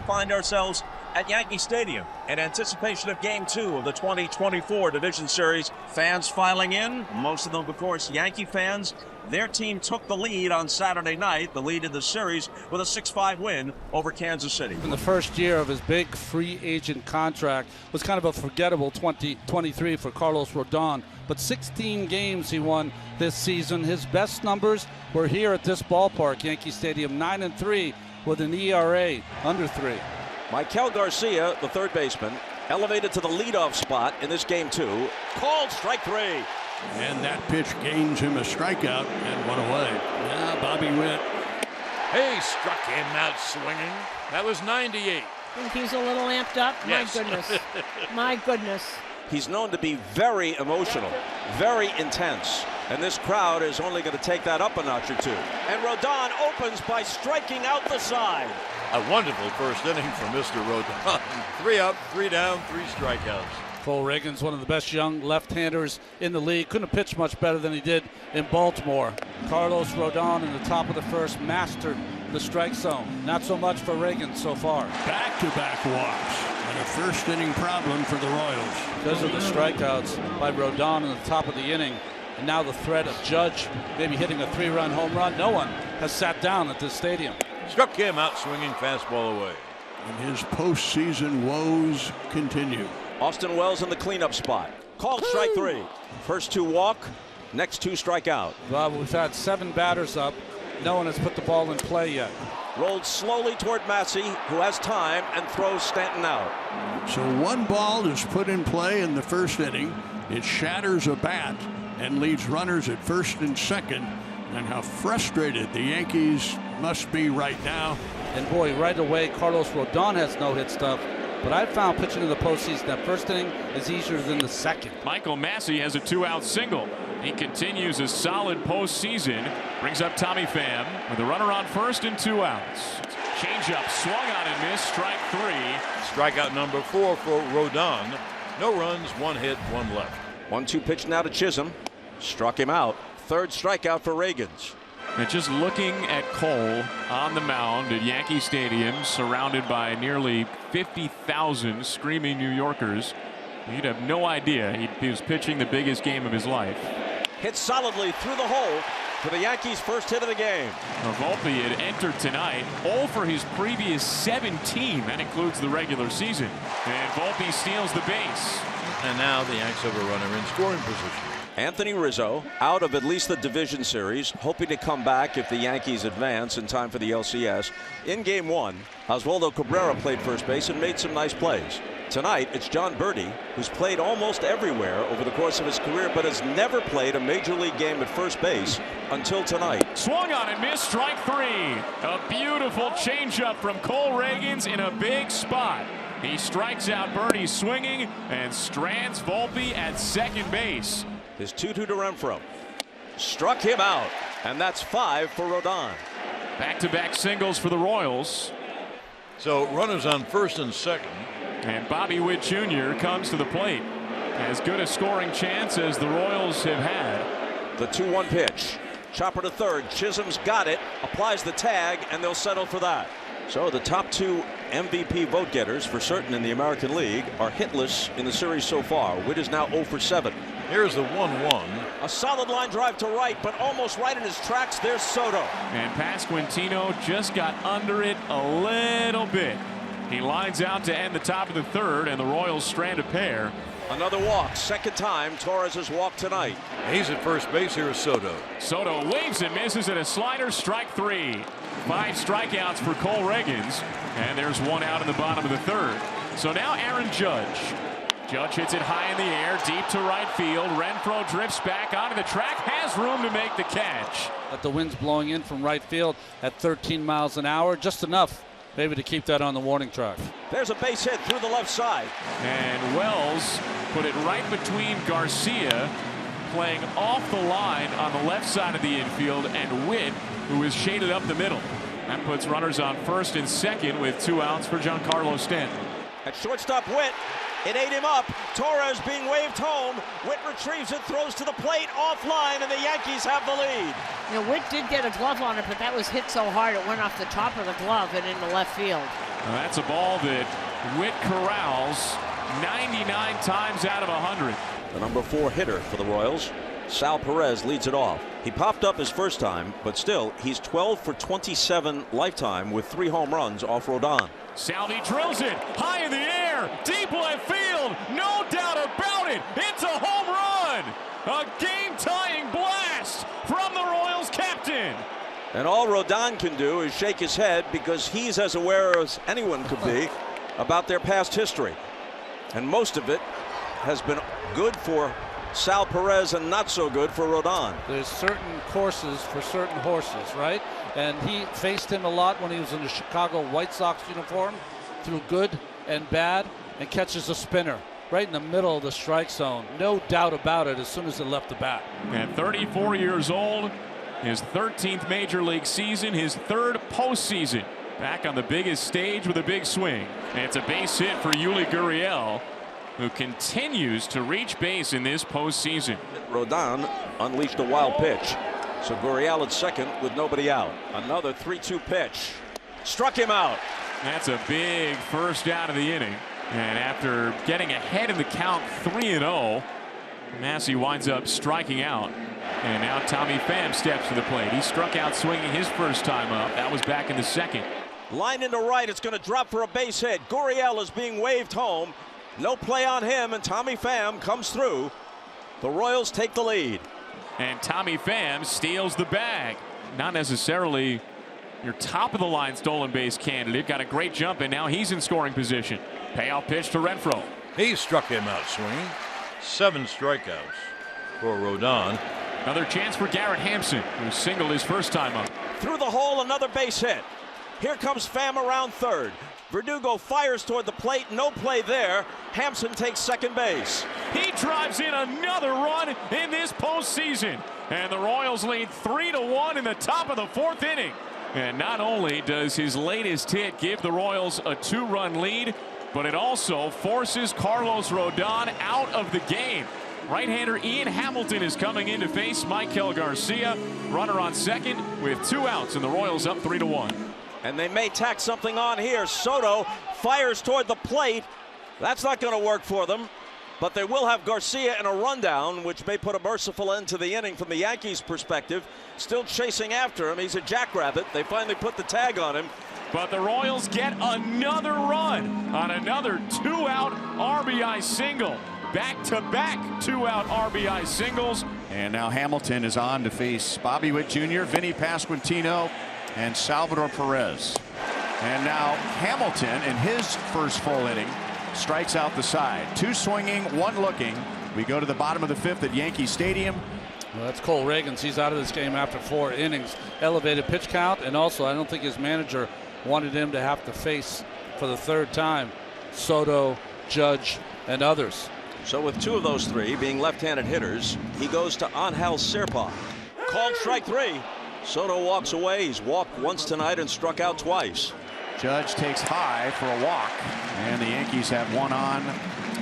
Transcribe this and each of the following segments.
find ourselves at Yankee Stadium in anticipation of Game 2 of the 2024 Division Series. Fans filing in, most of them, of course, Yankee fans. Their team took the lead on Saturday night, the lead in the series, with a 6-5 win over Kansas City. In the first year of his big free agent contract was kind of a forgettable 2023 for Carlos Rodon, but 16 games he won this season. His best numbers were here at this ballpark, Yankee Stadium, 9-3 with an ERA under 3. Michael Garcia, the third baseman, elevated to the leadoff spot in this Game 2. Called strike 3. And that pitch gains him a strikeout and one away. Yeah, Bobby Witt. He struck him out swinging. That was 98. Think he's a little amped up? Yes. My goodness. My goodness. He's known to be very emotional, very intense. And this crowd is only going to take that up a notch or two. And Rodon opens by striking out the side. A wonderful first inning for Mr. Rodon. 3 up, 3 down, 3 strikeouts. Cole Reagan's one of the best young left-handers in the league. Couldn't have pitched much better than he did in Baltimore. Carlos Rodon in the top of the first mastered the strike zone. Not so much for Reagan so far. Back-to-back walks and a first inning problem for the Royals. Because of the strikeouts by Rodon in the top of the inning, and now the threat of Judge maybe hitting a 3-run home run. No one has sat down at this stadium. Struck him out swinging, fastball away. And his postseason woes continue. Austin Wells in the cleanup spot. Called strike 3. First 2 walk, next 2 strike out. Well, we've had 7 batters up. No one has put the ball in play yet. Rolled slowly toward Massey, who has time and throws Stanton out. So 1 ball is put in play in the first inning. It shatters a bat and leaves runners at first and second. And how frustrated the Yankees must be right now. And boy, right away, Carlos Rodon has no-hit stuff. But I've found pitching in the postseason, that first inning is easier than the second. Michael Massey has a 2-out single. He continues a solid postseason. Brings up Tommy Pham with a runner on first and 2 outs. Changeup swung on and missed. Strike 3. Strikeout number 4 for Rodon. No runs, 1 hit, 1 left. 1-2 pitch now to Chisholm. Struck him out. Third strikeout for Reagans. And just looking at Cole on the mound at Yankee Stadium, surrounded by nearly 50,000 screaming New Yorkers, you'd have no idea he was pitching the biggest game of his life. Hit solidly through the hole for the Yankees' first hit of the game. Volpe had entered tonight 0 for his previous 17. That includes the regular season. And Volpe steals the base. And now the Yanks have a runner in scoring position. Anthony Rizzo out of at least the division series, hoping to come back if the Yankees advance in time for the LCS. In Game 1, Oswaldo Cabrera played first base and made some nice plays. Tonight, it's John Birdie, who's played almost everywhere over the course of his career, but has never played a major league game at first base until tonight. Swung on and missed. Strike 3. A beautiful changeup from Cole Reagans in a big spot. He strikes out Birdie swinging and strands Volpe at second base. His 2-2 to Renfroe. Struck him out, and that's 5 for Rodon. Back-to-back singles for the Royals. So runners on first and second. And Bobby Witt Jr. comes to the plate. As good a scoring chance as the Royals have had. The 2-1 pitch. Chopper to third. Chisholm's got it, applies the tag, and they'll settle for that. So the top 2 MVP vote getters for certain in the American League are hitless in the series so far. Witt is now 0 for 7. Here's the 1-1. A solid line drive to right, but almost right in his tracks. There's Soto. And Pasquantino just got under it a little bit. He lines out to end the top of the third, and the Royals strand a pair. Another walk. Second time Torres has walked tonight. He's at first base. Here is Soto. Soto waves and misses at a slider. Strike 3. 5 strikeouts for Cole Reagans. And there's 1 out in the bottom of the third. So now Aaron Judge. Judge hits it high in the air, deep to right field. Renfroe drifts back onto the track, has room to make the catch. But the wind's blowing in from right field at 13 miles an hour, just enough maybe to keep that on the warning track. There's a base hit through the left side. And Wells put it right between Garcia, playing off the line on the left side of the infield, and Witt, who is shaded up the middle. That puts runners on first and second with 2 outs for Giancarlo Stanton. At shortstop, Witt. It ate him up. Torres being waved home. Witt retrieves it, throws to the plate, offline, and the Yankees have the lead. You know, Witt did get a glove on it, but that was hit so hard it went off the top of the glove and into left field. That's a ball that Witt corrals 99 times out of 100. The number 4 hitter for the Royals, Sal Perez, leads it off. He popped up his first time, but still, he's 12 for 27 lifetime with 3 home runs off Rodon. Salvi drills it high in the air, deep left field, no doubt about it. It's a home run, a game-tying blast from the Royals captain. And all Rodon can do is shake his head because he's as aware as anyone could be about their past history. And most of it has been good for Sal Perez and not so good for Rodon. There's certain courses for certain horses, right? And he faced him a lot when he was in the Chicago White Sox uniform, through good and bad, and catches a spinner right in the middle of the strike zone. No doubt about it as soon as it left the bat. At 34 years old, his 13th major league season, his 3rd postseason. Back on the biggest stage with a big swing. And it's a base hit for Yuli Gurriel, who continues to reach base in this postseason. Rodon unleashed a wild pitch. So Gurriel at second with nobody out. Another 3-2 pitch. Struck him out. That's a big first out of the inning. And after getting ahead in the count 3-0, Massey winds up striking out. And now Tommy Pham steps to the plate. He struck out swinging his first time up. That was back in the 2nd. Line into right. It's going to drop for a base hit. Gurriel is being waved home. No play on him, and Tommy Pham comes through. The Royals take the lead. And Tommy Pham steals the bag. Not necessarily your top of the line stolen base candidate. Got a great jump, and now he's in scoring position. Payoff pitch to Renfroe. He struck him out swinging. 7 strikeouts for Rodon. Another chance for Garrett Hampson, who singled his first time up. Through the hole, another base hit. Here comes Pham around third. Verdugo fires toward the plate. No play there. Hampson takes second base. He drives in another run in this postseason. And the Royals lead 3-1 in the top of the 4th inning. And not only does his latest hit give the Royals a 2-run lead, but it also forces Carlos Rodon out of the game. Right-hander Ian Hamilton is coming in to face Michael Garcia. Runner on second with 2 outs, and the Royals up 3-1. And they may tack something on here. Soto fires toward the plate. That's not going to work for them. But they will have Garcia in a rundown, which may put a merciful end to the inning from the Yankees' perspective. Still chasing after him. He's a jackrabbit. They finally put the tag on him. But the Royals get another run on another 2-out RBI single. Back-to-back 2-out RBI singles. And now Hamilton is on to face Bobby Witt Jr., Vinny Pasquantino, and Salvador Perez. And now Hamilton, in his first full inning, strikes out the side. 2 swinging, 1 looking. We go to the bottom of the 5th at Yankee Stadium. Well, that's Cole Reagans. He's out of this game after 4 innings. Elevated pitch count, and also I don't think his manager wanted him to have to face for the 3rd time Soto, Judge, and others. So with 2 of those 3 being left-handed hitters, he goes to Angel Serpa. Called strike 3. Soto walks away. He's walked once tonight and struck out twice. Judge takes high for a walk, and the Yankees have 1 on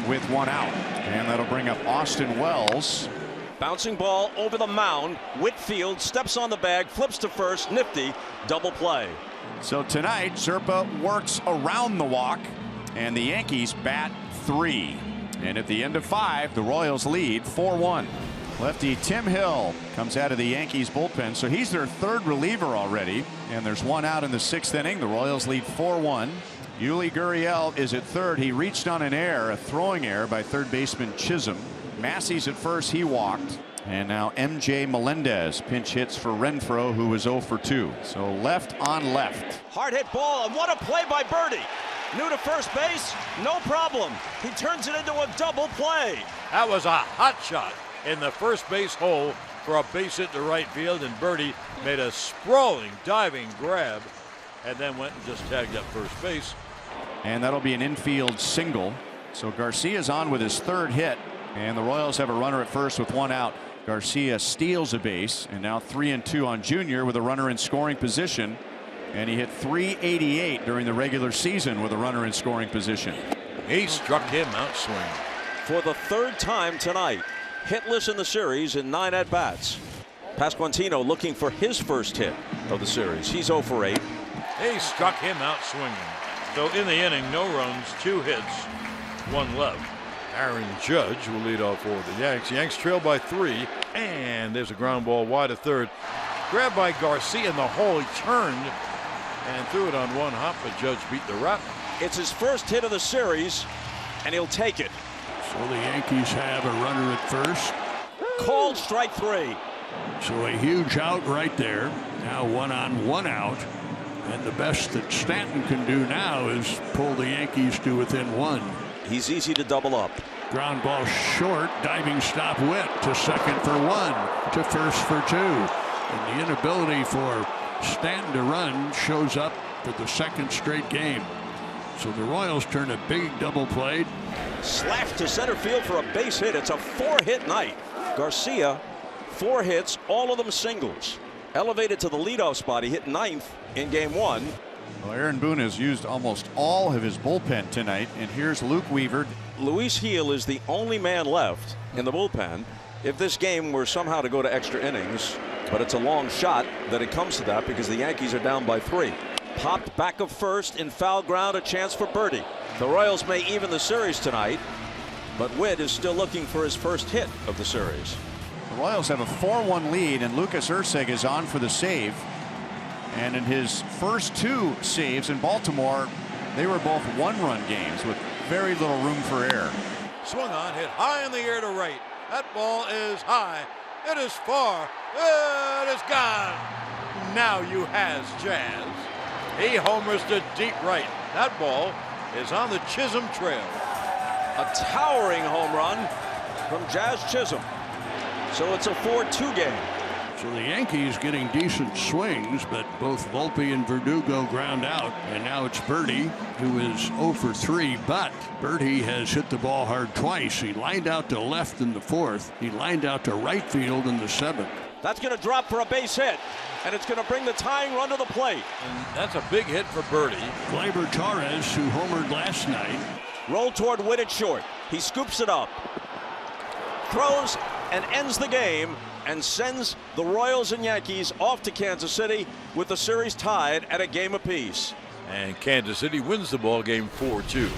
with 1 out. And that'll bring up Austin Wells. Bouncing ball over the mound. Whitfield steps on the bag, flips to first. Nifty double play. So tonight, Serpa works around the walk, and the Yankees bat 3. And at the end of 5, the Royals lead 4-1. Lefty Tim Hill comes out of the Yankees bullpen, so he's their 3rd reliever already, and there's 1 out in the 6th inning. The Royals lead 4-1. Yuli Gurriel is at third. He reached on an error, a throwing error by third baseman Chisholm. Massey's at first. He walked. And now MJ Melendez pinch hits for Renfroe, who was 0 for 2. So left on left. Hard hit ball, and what a play by Birdie. New to first base, no problem. He turns it into a double play. That was a hot shot in the first base hole for a base hit to right field, and Birdie made a sprawling diving grab and then went and just tagged up first base. And that'll be an infield single. So Garcia's on with his 3rd hit, and the Royals have a runner at first with 1 out. Garcia steals a base, and now 3-2 on Junior with a runner in scoring position. And he hit .388 during the regular season with a runner in scoring position. He struck him out swinging. For the 3rd time tonight, hitless in the series in 9 at-bats. Pasquantino looking for his first hit of the series. He's 0 for 8. He struck him out swinging. So in the inning, no runs, 2 hits, 1 left. Aaron Judge will lead off for the Yanks. Yanks trail by 3, and there's a ground ball wide of third. Grabbed by Garcia in the hole. He turned and threw it on one hop, but Judge beat the wrap. It's his first hit of the series, and he'll take it. So the Yankees have a runner at first. Called strike 3. So a huge out right there. Now 1 on 1 out. And the best that Stanton can do now is pull the Yankees to within 1. He's easy to double up. Ground ball short. Diving stop Witt to second for 1. To first for 2. And the inability for Stanton to run shows up for the second straight game. So the Royals turn a big double play. Slapped to center field for a base hit. It's a 4-hit night. Garcia, 4 hits, all of them singles. Elevated to the leadoff spot. He hit 9th in game 1. Well, Aaron Boone has used almost all of his bullpen tonight, and here's Luke Weaver. Luis Gil is the only man left in the bullpen. If this game were somehow to go to extra innings, but it's a long shot that it comes to that because the Yankees are down by 3. Popped back of first in foul ground, a chance for birdie. The Royals may even the series tonight, but Witt is still looking for his first hit of the series. The Royals have a 4-1 lead, and Lucas Erceg is on for the save. And in his first 2 saves in Baltimore, they were both 1-run games with very little room for error. Swung on, hit high in the air to right. That ball is high. It is far. It is gone. Now you has Jazz. He homers to deep right. That ball is on the Chisholm Trail. A towering home run from Jazz Chisholm. So it's a 4-2 game. So the Yankees getting decent swings, but both Volpe and Verdugo ground out. And now it's Berti, who is 0 for 3. But Berti has hit the ball hard twice. He lined out to left in the 4th. He lined out to right field in the 7th. That's going to drop for a base hit, and it's going to bring the tying run to the plate. And that's a big hit for Berti. Gleyber Torres, who homered last night. Roll toward Witt at short. He scoops it up, throws, and ends the game, and sends the Royals and Yankees off to Kansas City with the series tied at a game apiece. And Kansas City wins the ball game 4-2.